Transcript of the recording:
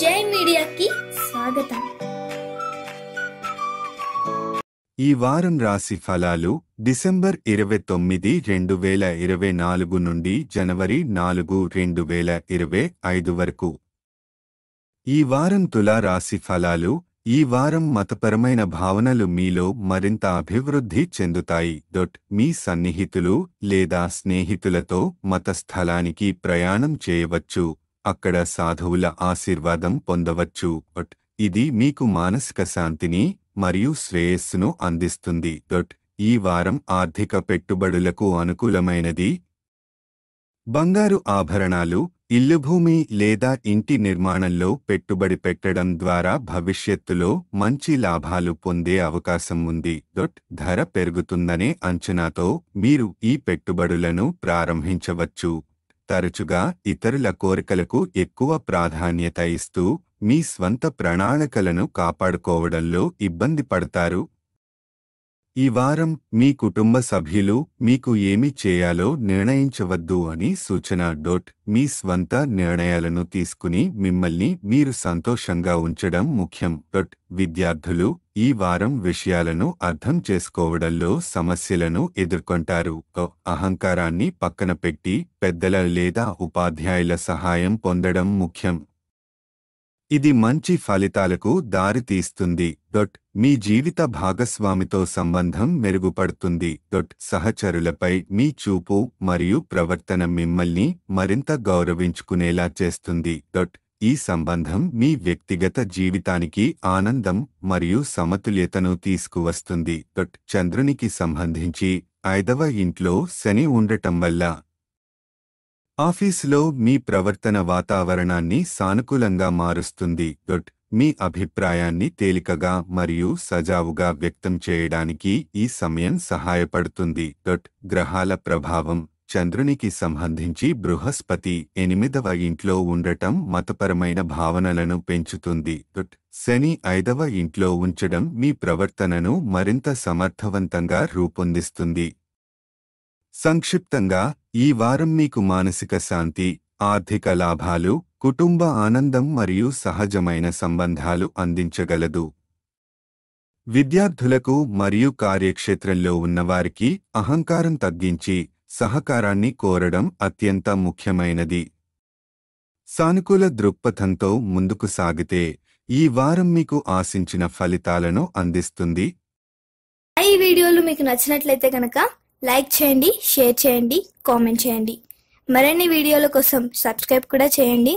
జై మీడియాకి స్వాగతం. ఈ వారం రాశి ఫలాలు డిసెంబర్ 29, 2024 నుండి జనవరి 4, 2025 వరకు. ఈ వారం తులా రాశి ఫలాలు. ఈ వారం మతపరమైన భావనలు మీలో మరింత అభివృద్ధి చెందుతాయి. మీ సన్నిహితులు లేదా స్నేహితులతో మత స్థలానికి ప్రయాణం చేయవచ్చు. అక్కడ సాధువుల ఆశీర్వాదం పొందవచ్చు. ఇది మీకు మానసిక శాంతిని మరియు శ్రేయస్సును అందిస్తుంది. ఈ వారం ఆర్థిక పెట్టుబడులకు అనుకూలమైనది. బంగారు ఆభరణాలు, ఇల్లు, భూమి లేదా ఇంటి నిర్మాణంలో పెట్టుబడి పెట్టడం ద్వారా భవిష్యత్తులో మంచి లాభాలు పొందే అవకాశం ఉంది. ధర పెరుగుతుందనే అంచనాతో మీరు ఈ పెట్టుబడులను ప్రారంభించవచ్చు. తరచుగా ఇతరుల కోరికలకు ఎక్కువ ప్రాధాన్యత ఇస్తూ మీ స్వంత ప్రణాళికలను కాపాడుకోవడంలో ఇబ్బంది పడతారు. ఈ వారం మీ కుటుంబ సభ్యులు మీకు ఏమి చేయాలో నిర్ణయించవద్దు అని సూచన. మీ స్వంత నిర్ణయాలను తీసుకుని మిమ్మల్ని మీరు సంతోషంగా ఉంచడం ముఖ్యం. విద్యార్థులు ఈ వారం విషయాలను అర్థం చేసుకోవడంలో సమస్యలను ఎదుర్కొంటారు. అహంకారాన్ని పక్కన పెట్టి పెద్దల లేదా ఉపాధ్యాయుల సహాయం పొందడం ముఖ్యం. ఇది మంచి ఫలితాలకు దారితీస్తుంది. మీ జీవిత భాగస్వామితో సంబంధం మెరుగుపడుతుంది. సహచరులపై మీ చూపు మరియు ప్రవర్తన మిమ్మల్ని మరింత గౌరవించుకునేలా చేస్తుంది. ఈ సంబంధం మీ వ్యక్తిగత జీవితానికి ఆనందం మరియు సమతుల్యతను తీసుకువస్తుంది. చంద్రునికి సంబంధించి 5వ ఇంట్లో శని ఉండటం వల్ల ఆఫీసులో మీ ప్రవర్తన వాతావరణాన్ని సానుకూలంగా మారుస్తుంది. మీ అభిప్రాయాన్ని తేలికగా మరియు సజావుగా వ్యక్తం చేయడానికి ఈ సమయం సహాయపడుతుంది. గ్రహాల ప్రభావం. చంద్రునికి సంబంధించి బృహస్పతి 8వ ఇంట్లో ఉండటం మతపరమైన భావనలను పెంచుతుంది. శని 5వ ఇంట్లో ఉంచడం మీ ప్రవర్తనను మరింత సమర్థవంతంగా రూపొందిస్తుంది. సంక్షిప్తంగా, ఈ వారం మీకు మానసిక శాంతి, ఆర్థిక లాభాలు, కుటుంబ ఆనందం మరియు సహజమైన సంబంధాలు అందించగలదు. విద్యార్థులకు మరియు కార్యక్షేత్రంలో ఉన్నవారికి అహంకారం తగ్గించి సహకారాన్ని కోరడం అత్యంత ముఖ్యమైనది. సానుకూల దృక్పథంతో ముందుకు సాగితే ఈ వారం మీకు ఆశించిన ఫలితాలను అందిస్తుంది. ఈ వీడియోలు మీకు నచ్చినట్లయితే కనుక లైక్ చేయండి, షేర్ చేయండి, కామెంట్ చేయండి. మరిన్ని వీడియోల కోసం సబ్స్క్రైబ్ కూడా చేయండి.